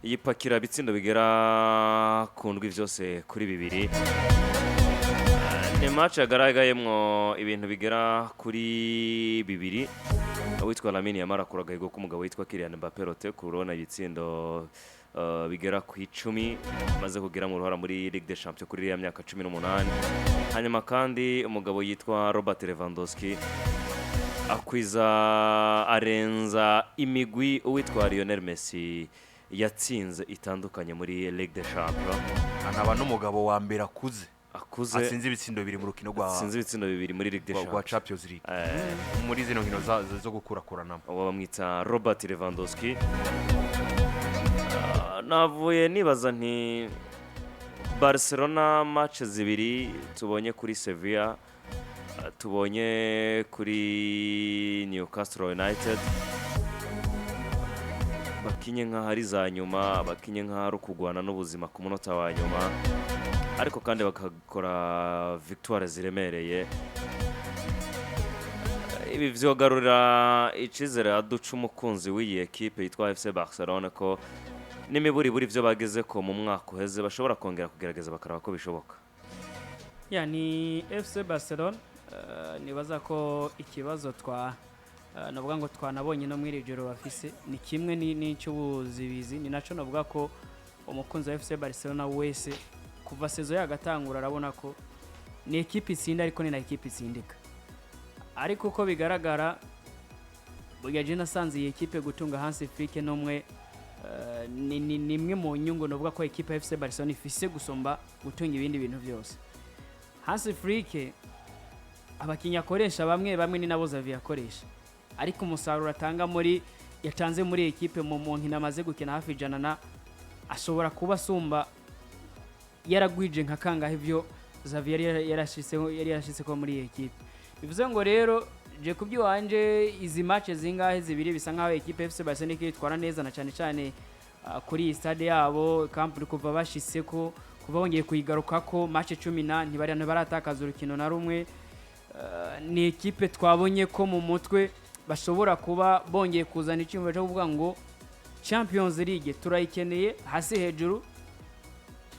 yipakira bitsindo bigera ku ndwi vyose kuri bibiri. Ni match yagaragayemwo ibintu bigera kuri bibiri. Witwa Lamine Yamal akuragaye ko umugabo witwa Kylian Mbappé rote kurona ibitsindo bigera ku 10 maze kugira mu ruhara muri Ligue des Champions kuri ya myaka 18. Hanyuma kandi umugabo yitwa Lewandowsk akwiza arenza imigwi uwitwa Lionnel Messi yatsinze itandukanye muri Ligue des Champions. Anaba n'umugabo wa mbere akuze asinze ibitsindo bibiri mu rukino rwa asinze ibitsindo bibiri muri Ligue des Champions League muri zino nkino zo gukurakuranamo. Bamwita Lewandowsk. Navuye nibaza nti Barcelona match zibiri tubonye kuri Sevilla, tubonye kuri Newcastle United, bakinye nka hari za nyuma, bakinye nka hari kugwana n'ubuzima ku munota wa nyuma, ariko kandi bakakora victoire ziremereye. Ibi vyogarurira icizere aduca umukunzi w'iyi equipe yitwa FC Barcelona ko n'imiburi vyo bageze ko mu mwaka uheze bashobora kongera kugerageza bakaraba ko bishoboka. Yani FC Barcelona nibaza ko ikibazo navuga ngo twanabonye no muri joro bafise ni kimwe n'icy'ubuzibizi, ni naco navuga ko umukunzi wa FC Barcelona wese kuva sezo yagatangura arabona ko ni equipe itsinda ariko ni na equipe itsindika. Ariko uko bigaragara burya je nasanze iyi equipe gutunga Hansi Flick nomwe ni imwe mu nyungu navuga ko equipe ya FC Barcelona ifise gusomba gutunga ibindi bintu byose. Hansi Flick abakinya akoresha bamwe ni nabo Xavi akoresha, ariko umusaruro atanga yatanze muri equipe mu nkina amaze gukina hafi jana ashobora kuba asumba yaragwije nka kangahe ivyo Xavi yarashitse ko muri equipe. Bivuze ngo rero je kubyiwanje izi match zingahe zibiri bisa nkaho equipe FC Barcelona ikitwara neza na cyane kuri stade yabo camp kuva bashitse ko kuva bongeye kuyigaruka ko match 10 ntibari baratakaza urukino na rumwe. Ni equipe twabonye ko mu mutwe bashobora kuba bongeye kuzana icyumba cyo kuvuga ngo Champions League turayikeneye hasi hejuru,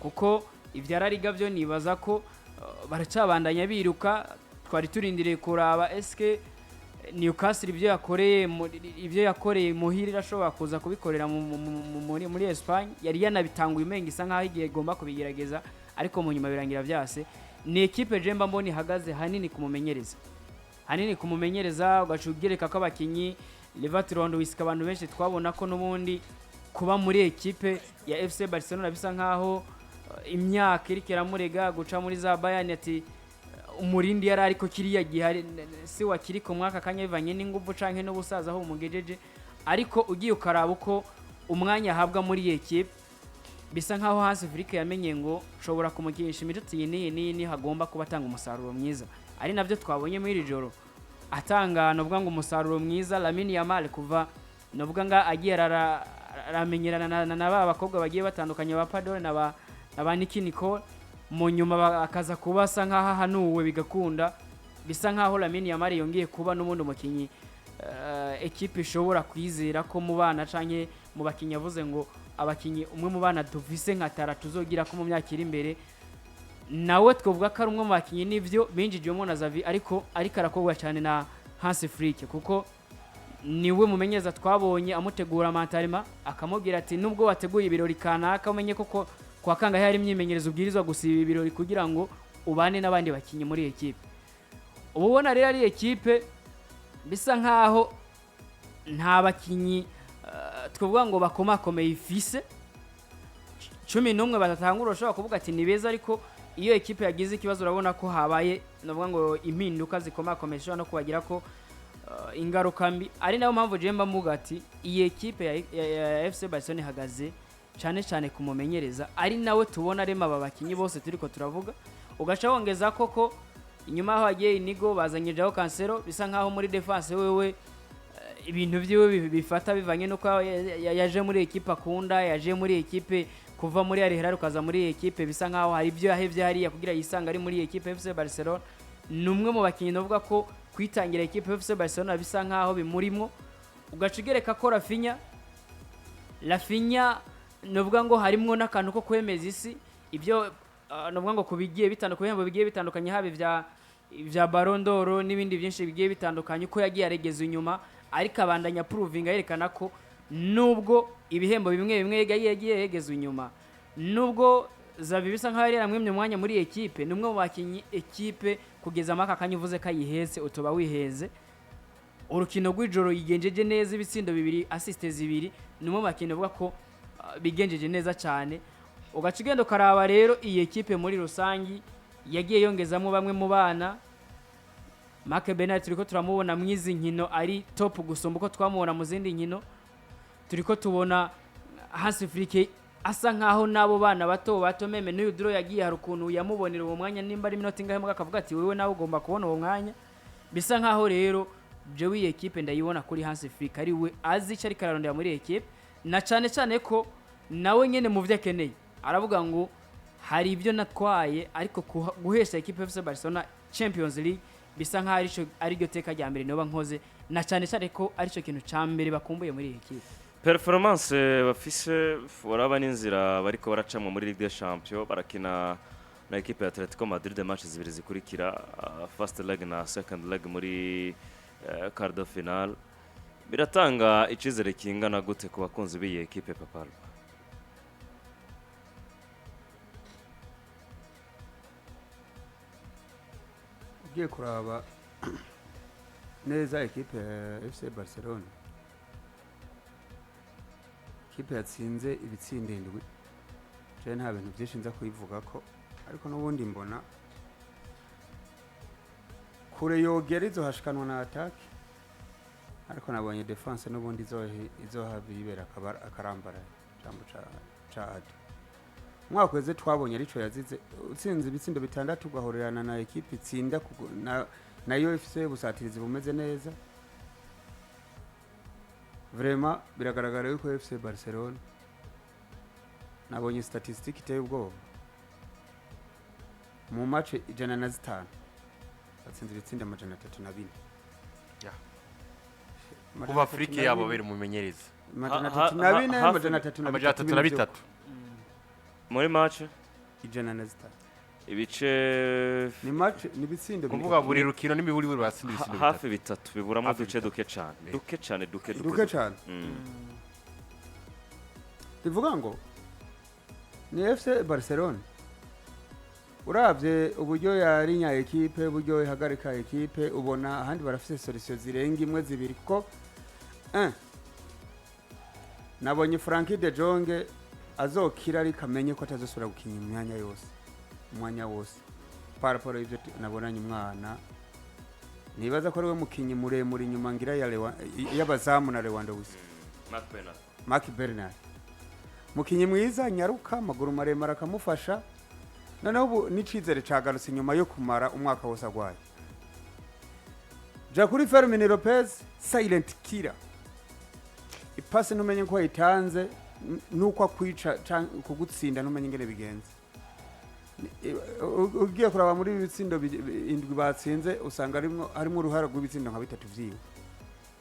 kuko ivyarariga byo nibaza ko baracabandanya biruka. Twari turindiriye kuraba eske Newcastle ibyo yakoreye muhirira ashobora kuza kubikorera muri Espagne. Yari yanabitanguye imenga isa nkaho igiye igomba kubigerageza, ariko mu nyuma birangira byase. Ni equipe Jemba mboni hagaze hanini kumumenyereza ugacugereka ko abakinyi Livecontroller abantu benshi twabona ko n'ubundi kuba muri equipe ya FC Barcelona bisa nkaho imyaka irikera murega guca muri za Bayern ati umurindi yari ariko kiriya gihari si wakiri ko mwaka kanya bivanye n'inguvu canke n'ubusaza aho umugejeje. Ariko ugiye ukaraba uko umwanya ahabwa muri equipe bisa nkaho Hansi Flick yamenye ngo shobora kumukinisha imitsi ni hagomba kuba atanga umusaruro mwiza. Ari navyo twabonye muri joro atanga novuga ngo umusaruro mwiza. Lamine Yamal kuva novuga nga agiye aramenyerana na bakobwa bagiye batandukanye ba Pajo na ba Nicole, mu nyuma akaza kubasa nkaho hanuwe bigakunda. Bisa nkaho Lamine Yamal yongeye kuba n'ubundi umukinyi equipe ishobora kwizera ko mu bana canke mu bakinyi yavuze ngo abakinyi umwe mu bana duvise nka tara tuzogira ko mu myaka iri imbere. Nawe twovuga ko ari umwe mu bakinyi nivyo binjijemo na Xavi, ariko arakogwa cyane na Hansi Flick, kuko niwe mumenyeza twabonye amutegura mentalema akamubwira ati nubwo wateguye ibirori kanaka umenye koko kwa kanga hari imyimenyerezo ubwirizwa gusiba ibirori kugira ngo ubane n'abandi bakinyi muri equipe. Ubona rero ari equipe bisa nkaho nta bakinyi twovuga ngo bakomakomeye ifise 11 batatangura ushobora kuvuga ati ni beza, ariko iyo equipe yagize ikibazo urabona ko habaye navuga ngo impinduka zikomakomeye no kubagira ko ingaruka mbi. Ari nayo mpamvu Jemba mvuga ati iyi equipe ya FC Barcelona ihagaze cyane kumumenyereza. Ari nawe tubona rema abakinyi bose turiko turavuga, ugaca wongeza koko inyuma aho agiye Inigo bazanye Joao Cancelo bisa nkaho muri defense wewe ibintu byiwe bifata bivanye nuko yaje muri equipe akunda, yaje muri equipe kuva muri Al Hilal ukaza muri equipe bisa nkaho hari ibyo yahevye hariya kugira yisanga ari muri equipe FC Barcelona. Numwe mu bakinyi novuga ko kwitangira equipe FC Barcelona bisa nkaho bimurimo. Ugacigereka ko Rafinha novuga ngo harimwo n'akantu ko kwemeza isi ibyo novuga ngo kubigiye bitandukanye ibihembo bigiye bitandukanye habe vya Ballon d'Or n'ibindi byinshi bigiye bitandukanye ko yagiye aregeza inyuma ariko abandanya proving yerekana ko nubwo ibihembo bimwe bimwe yagiye yegezwa inyuma nubwo Zavi bisa nkaho yari yaramwimye umwanya muri equipe numwe mu bakinyi equipe kugeza amaka kanyuvuze kayiheze utoba wiheze urukino rw'ijoro yigenjeje neza ibitsindo bibiri assistes zibiri numwe mu bakinyi bavuga ko bigenjeje neza cyane ugacigendo karaba rero iyi equipe muri rusangi yagiye yongezamo bamwe mu bana Mark Bernard turiko turamubona mwizi nkino ari top gusumba uko twamubona mu zindi nkino turiko tubona Hasifrike asa nkaho nabo bana bato meme n'uyu dro yagiye harukuntu yamubonera uwo mwanya nimba ari minota ingahe akavuga ati wewe nawe ugomba kubona uwo mwanya bisa nkaho rero jewe iyi equipe ndayibona kuri Hasifrike ari we azi icyo ari kararondera muri equipe na cyane ko nawe nyene mu vyakeneye aravuga ngo hari ibyo natwaye ariko guhesha equipe FC Barcelona Champions League bisa nkaho ari ryo teka rya mbere noba nkoze na cyane ko ari cyo kintu cyambere bakumbuye muri iyi equipe performance bafise uraba n'inzira bariko baracamwa muri Ligue des Champions barakina na equipe ya Atletico Madrid match zibiri zikurikira first leg na second leg muri quart de finale biratanga icizere kingana gute ku bakunzi b'iyi equipe Papa ugiye kuraba neza equipe ya FC Barcelona equipe yatsinze ibitsinda 7 je nta bintu byinshi nza kuyivuga ko ariko n'ubundi mbona kure yogera izohashikanwa na attack ariko nabonye defense n'ubundi izohava ibera akarambara jambo ca adu mwakweze twabonye arico yazize utsinze ibitsindo 6 ugahorerana na equipe itsinda nayo FC busatirizi bumeze neza vraiment biragaragara yuko FC Barcelona nabonye statistique iteye ubwoba mu match 105 batsinze ibitsinda 304 kuva Afrika yabo biri mumenyereza 304 muri match 105 ibice ni match ni bitsindo kuvuga buri rukino n'imiburi buri batsinda ibisindo hafi bitatu biburamo duce duke cyane duke cyane bivuga ngo ni FC Barcelona uravye uburyo yari nya equipe uburyo ihagarika equipe ubona ahandi barafise solution zirenga imwe zibiri ko nabonye Frankie de Jong azokira ari kamenye ko atazosubira gukinya umwanya wose paraporo ivyo nabonanye umwana nibaza ko ari we mukinyi muremure inyuma ngira y'abazamu na Lewandowsk Mark Bernard mukinyi mwiza nyaruka maguru maremare akamufasha noneho ubu nicizere cagarutse inyuma yo kumara umwaka wose agwaye ja kuri Fermin Lopez silent killer ipase numenye ko yitanze nuko akwica kugutsinda numenye ngene bigenze ugiye kuraba muri ibitsindo indwi batsinze usanga harimo uruhara rw'ibitsindo nka 3 vyiwe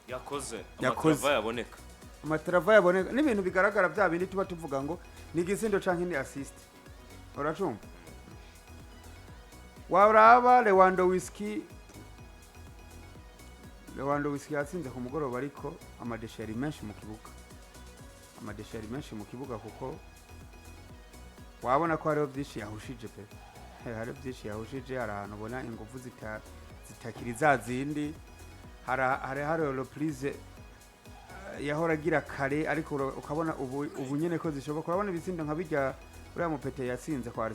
yakoze amatrava yaboneka n'ibintu bigaragara bya bindi tuba tuvuga ngo ni igitsindo canke ni assist uracumva waraba Lewandowsk yatsinze ku mugoroba ariko amadesheri menshi mu kibuga kuko wabona ko hariho byinshi yahushije pe hari byinshi yahushije hari ahantu ubona ingufu zitakiri za zindi hari reprise yahora agira kare ariko ukabona ubu nyene ko zishoboka urabona ibitsindo nka bijya uriya mupete yatsinze kwa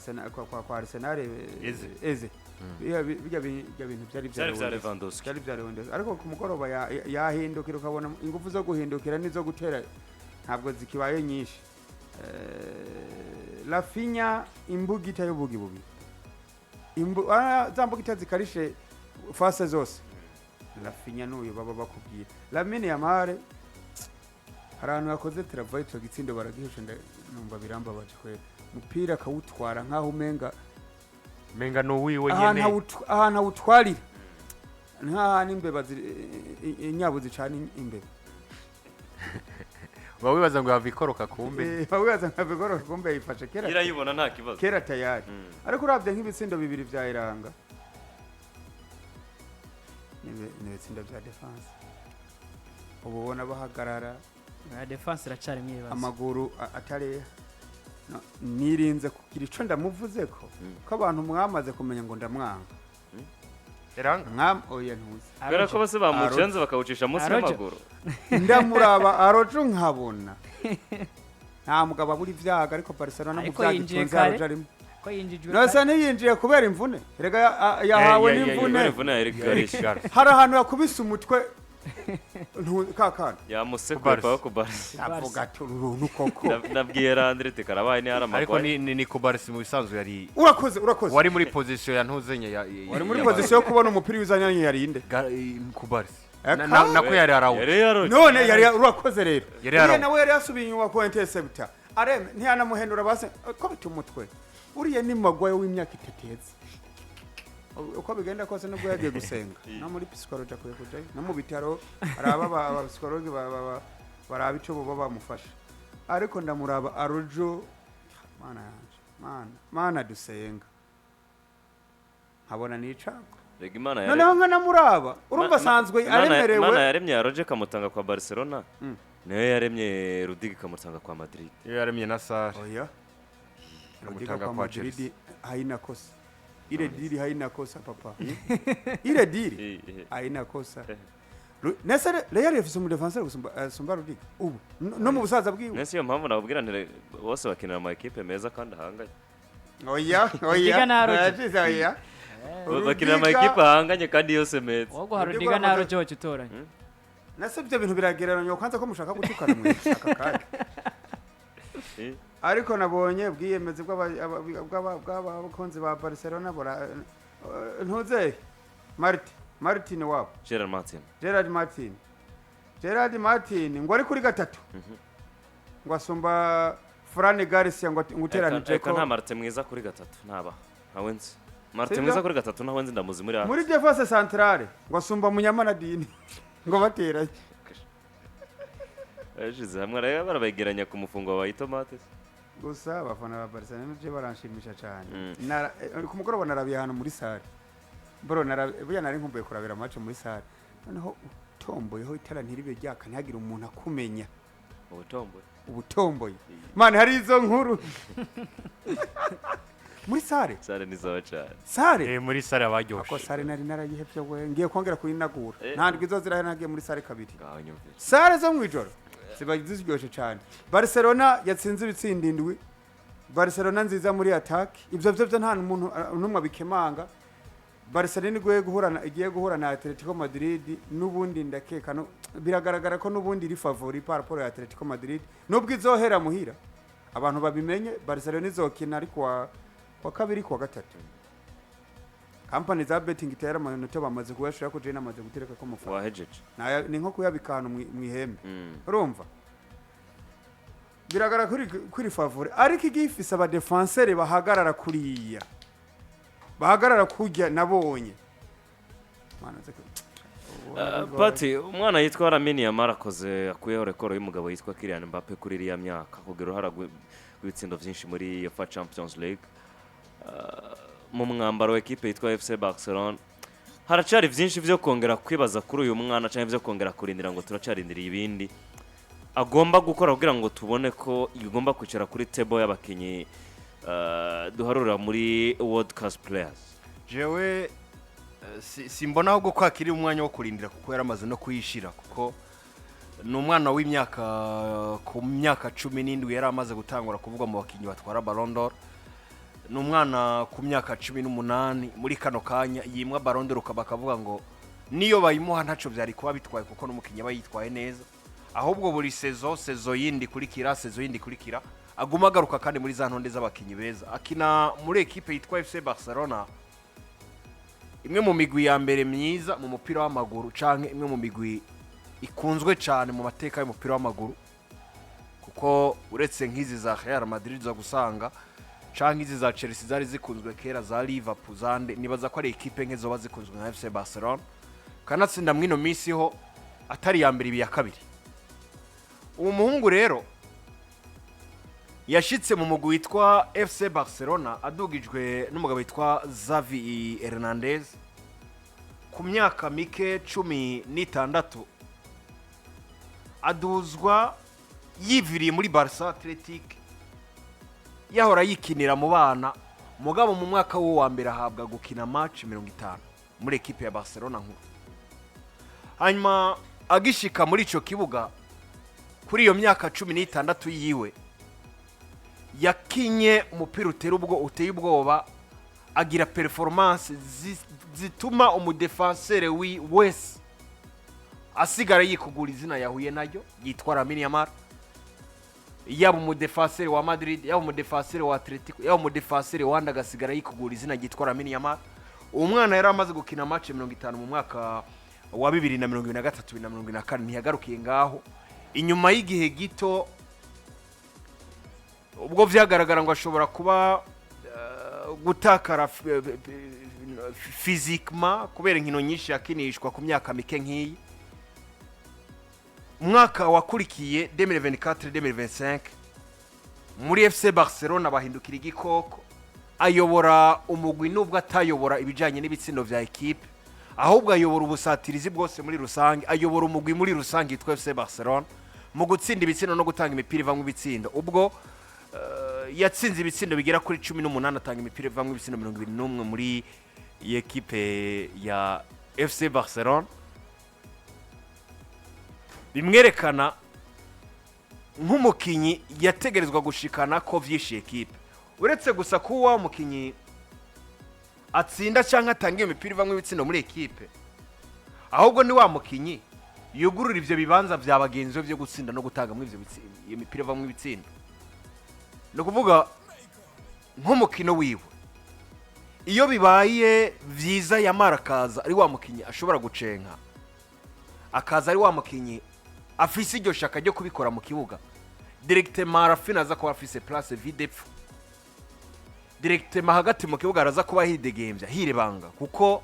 Arsenal eze bijya bintu byari bya Lewandowsk ariko ku mugoroba yahindukira ukabona ingufu zo guhindukira nizo gutera ntabwo zikibaye nyinshi Rafinha imbugita y'ubugi bubi zambugita zikarishe fase zose Rafinha n'uyu baba bakubwira Lamine Yamal harano yakoze travail cyo gitsindo baragihesha numva biramba baje kwe mupira kawutwara nkaho umenga no wiwe nyene ahantu awutwarira nta n'imbeba inyabuzi cyane imbeba wibaza ngo yavikoroka kumbe bawibaza nka bigoroka kumbe yifashe kera irayibona nta kibazo kera tayari ariko urabye nk'ibitsindo bibiri bya Iranga ni ibitsindo bya defense ubu ubona bahagarara ya defense iracari mwibaza amaguru atareha nirinze kugira ico ndamuvuze ko abantu mwamaze kumenya ngo ndamwanga Iranga oya ntuzi kubera ko bose bamucenze bakawucisha munsi y'amaguru ndamuraba Arojo nkabona nta mugabo abura ivyaga ariko Barcelona mu vyagitunze Arojo arimo ko yinjijwe nasa ntiyinjiye kubera imvune erega yahawe n'imvune hari ahantu yakubise umutwe kakana yamusekwe Pajo ku Barca avuga tururuntu koko nabwiye Landry tekarabaye ni harama ariko ni ku Barca mu bisanzwe yari urakoze wari muri position ya ntuzenye wari muri position yo kubona umupira wizanyanye yarinde ku Barca nako yari arawo none yari urakoze rero yari nawe yari yasubiye inyuma ko interceptor areme ntiyanamuhenura base ko bitumutwe uriye ni magwayo w'imyaka iteteze uko bigenda kose nubwo yagiye gusenga no muri psychology akuye kujayo no mu bitaro araba aba psychology baraba ico bo bamufasha ariko ndamuraba Arojo mana yanje mana dusenga nkabona nicako rega Imana noneho nkanamuraba urumva sanzwe aremerewe Imana yaremye Arojo kamutanga kwa Barcelona niyo yaremye Rudiger kamutanga kwa Madrid iyo yaremye na Sarr oya kamutanga kwa Chelsea haina kosa ile dili haina kosa papa ile dili haina kosa nese Real FC mu defenseur gusumba Rudiger ubu no mu busaza bwiwe nese yo mpamvu nabubwira nti bose bakinira ama equipe meza kandi ahanganye oya oya bakinira ama equipe ahanganye kandi yose meza wogo Rudiger na Arojo cyutoranye nese byo bintu biragereranya kwanza ko mushaka gutukana mu aka kanya ariko nabonye bwiyemeze bw'abakunzi ba Barcelona ntuze Martin wabo Gerard Martin ngo ari kuri gatatu ngo asumba Fran Garcia ngo uteranije ko nta Martin mwiza kuri gatatu ntaba ntawe nzi Martin mwiza kuri gatatu ntawe nzi ndamuzi muri defense centrale ngo asumba Munyamanadini ngo bateranye Ashizwe hamwe rero barabegeranya ku mufungo wa itomate gusa abafana ba Barcelona byo baranshimisha cyane ku mugoroba narabiye hano muri salle bro buya nari nkumbuye kurabira match muri salle noneho utomboyeho itara ntiribe ryaka ntihagire umuntu akumenya ubutomboye man hari izo nkuru muri salle ni zo cyane salle muri salle abaryoshe ako salle nari narayihevye we ngiye kongera kuyinagura ntandwi zo zirahanagiye muri salle kabiri salle zo mwijoro ziba ziryoshye cyane Barcelona yatsinze ibitsinda indwi Barcelona nziza muri attack ivyo nta muntu numwe abikemanga Barcelona igiye guhura na Atletico Madrid nubundi ndakeka no biragaragara ko nubundi iri favori par rapport ya Atletico Madrid nubwo izohera muhira abantu babimenye Barcelona izokina ariko wa kabiri kwa gatatu company za betting itera amanota bamaze kuyashira ko je namaze gutereka ko mufa wahejeje ni nko kuyabika hano mwihembe urumva biragaragara kuri favori ariko igifisa aba defenseur bahagarara kuriya bahagarara kujya nabonye Pati umwana yitwa Lamine Yamal akoze akuyeho rekoro y'umugabo yitwa Kylian Mbappe kuri iriya myaka kugira uruhara rw'ibitsindo byinshi muri UEFA Champions League mu mwambaro w'ekipe yitwa FC Barcelona haracari byinshi byo kongera kwibaza kuri uyu mwana cyangwa byo kongera kurindira ngo turacarindiriye ibindi agomba gukora kugira ngo tubone ko igomba kwicara kuri table y'abakinyi duharura muri World Class Players jewe simbona ahubwo ko akiri umwanya wo kurindira kuko yaramaze no kuyishira kuko ni umwana w'imyaka ku myaka 17 yari amaze gutangura kuvugwa mu bakinyi batwara Ballon d'Or ni umwana ku myaka 18 muri kano kanya yimwa Ballon d'Or bakavuga ngo niyo bayimuha ntaco byari kuba bitwaye kuko n'umukinyi bayitwaye neza ahubwo buri sezo yindi kurikira aguma agaruka kandi muri za ntonde z'abakinyi beza akina muri equipe yitwa FC Barcelona imwe mu migwi ya mbere myiza mu mupira w'amaguru canke imwe mu migwi ikunzwe cyane mu mateka y'umupira w'amaguru kuko uretse nk'izi za Real Madrid zo gusanga canke izi za Chelsea zari zikunzwe kera za Liverpool zande nibaza ko ari equipe nke zoba zikunzwe na FC Barcelona kanatsinda mwino misi ho atari ya mbere ibi ya kabiri uwo muhungu rero yashitse mu mugwi witwa FC Barcelona adugijwe n'umugabo witwa Xavi Hernandez ku myaka mike 16 aduzwa yiviriye muri Barca Athletic yahora yikinira mu bana mugabo mu mwaka wa mbere ahabwa gukina match 50 muri equipe ya Barcelona nkuru hanyuma agishika muri ico kibuga kuri iyo myaka 16 yiwe yakinye umupira uteye ubwoba agira performance zituma umudefenseur wese asigara yikugura izina yahuye naryo yitwa Lamine Yamal yaba umudefenseur wa Madrid yaba umudefenseur wa Atletico yaba umudefenseur wanda gasigara yikugura izina yitwa Lamine Yamal umwana yari amaze gukina match 50 mu mwaka wa 2023-2024 ntiyagarukiye ngaho inyuma y'igihe gito ubwo vyagaragara ngo ashobora kuba gutakara physiquement kubera inkino nyinshi yakinishwa ku myaka mike nk'iyi mwaka wakurikiye 2024-2025 muri FC Barcelona bahindukira igikoko ayobora umugwi nubwo atayobora ibijanye n'ibitsindo vya equipe ahubwo ayobora ubusatirizi bwose muri rusange ayobora umugwi muri rusange yitwa FC Barcelona mu gutsinda ibitsindo no gutanga imipira ivamwe ibitsindo ubwo yatsinze ibitsindo bigera kuri 18 atanga imipira ivamwe ibitsindo 21 muri equipe ya FC Barcelona bimwerekana nk'umukinyi yategerezwa gushikana ko vyishe equipe uretse gusa kuwa umukinyi atsinda cyangwa atanga imipira ivamwe ibitsindo muri equipe ahubwo ni wa mukinyi yugurura ivyo bibanza vya bagenzi byo gutsinda no gutanga muri ivyo bitsindo imipira ivamwe ibitsindo no kuvuga nk'umukino wiwe iyo bibaye vyiza Yamal akaza ari wa mukinyi ashobora gucenka akaza ari wa mukinyi afise iryo shaka ryo kubikora mu kibuga directement arafina aza kuba afise place vide pfu directement hagati mu kibuga araza kuba hidegembya hirebanga kuko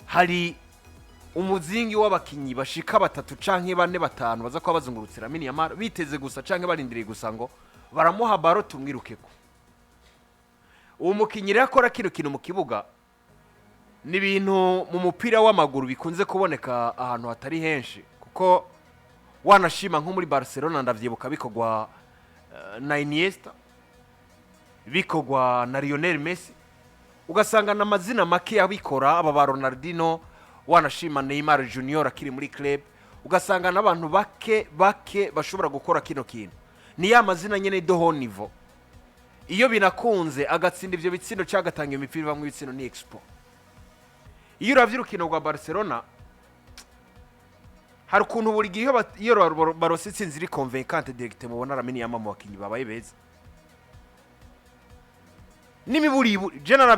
hari umuzingi w'abakinyi bashika 3 canke 4 5 baza kuba bazungurutse Lamine Yamal biteze gusa canke barindiriye gusa ngo baramuha baro tumwirukeko uwo mukinyi yakora kino kintu mu kibuga ni bintu mu mupira w'amaguru bikunze kuboneka ahantu hatari henshi kuko wanashima nko muri Barcelona ndavyibuka bikogwa na Iniesta bikogwa na Lionnel Messi ugasanga n'amazina make yabikora aba ba Ronaldinho wanashima Neymar Junior akiri muri club ugasanga n'abantu bake bashobora gukora kino kintu ni ya mazina nyene de haut niveau iyo binakunze agatsinda ivyo bitsindo cyagatanga imipira bamwe ibitsindo ni Expo iyo uravyirukino rwa Barcelona hari ukuntu buri gihe iyo barose itsinzi iri convaincante direct mubona Lamine Yamal mu bakinyi babaye beza nimiburi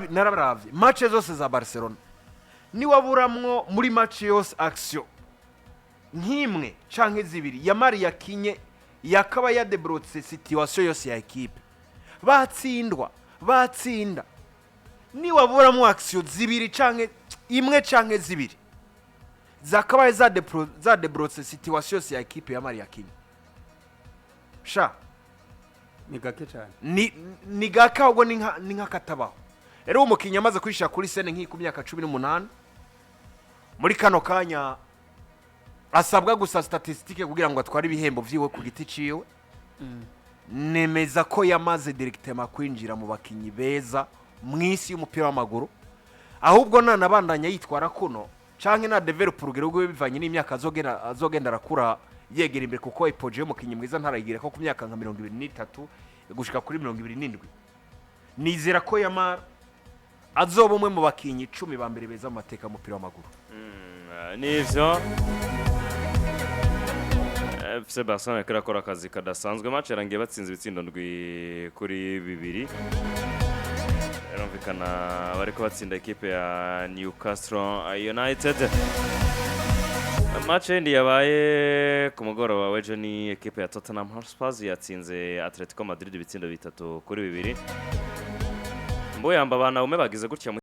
nararavye match zose za Barcelona ni waburamwo muri match yose action nkimwe canke zibiri Yamal yakinye yakaba ya debrotse situation yose ya equipe batsinda ni waburamwo action zibiri canke imwe canke zibiri zakabaye za debrotse situation yose ya equipe ya Yamal yakinye sha ni gake cyane ni gake ahubwo ni nka katabaho rero umukinnyi amaze kwishyira kuri sene nk'iyi ku myaka 18 muri kano kanya asabwa gusa statistique kugira ngo atware ibihembo vyiwe ku giti ciwe nemeza ko yamaze directement kwinjira mu bakinyi beza mwisi y'umupira w'amaguru ahubwo nanabandanya yitwara kuno canke na develop urugero rwe bivanye n'imyaka azogenda arakura yegera imbere kuko ipoje y'umukinyi mwiza ntarayigira ko ku myaka nka 23 gushika kuri 27 nizera ko Yamal azoba umwe mu bakinyi 10 ba mbere beza mu mateka y'umupira w'amaguru nivyo FC Barcelona kirakora akazi kadasanzwe match yarangiye batsinze ibitsindo ndwi kuri 2 yarumvikana bariko batsinda equipe ya Newcastle United match ndi yabaye ku mugoroba w'ejo ni equipe ya Tottenham Hotspur yatsinze Atletico Madrid ibitsindo 3 kuri 2 mbo yamba bana ume bagize gutya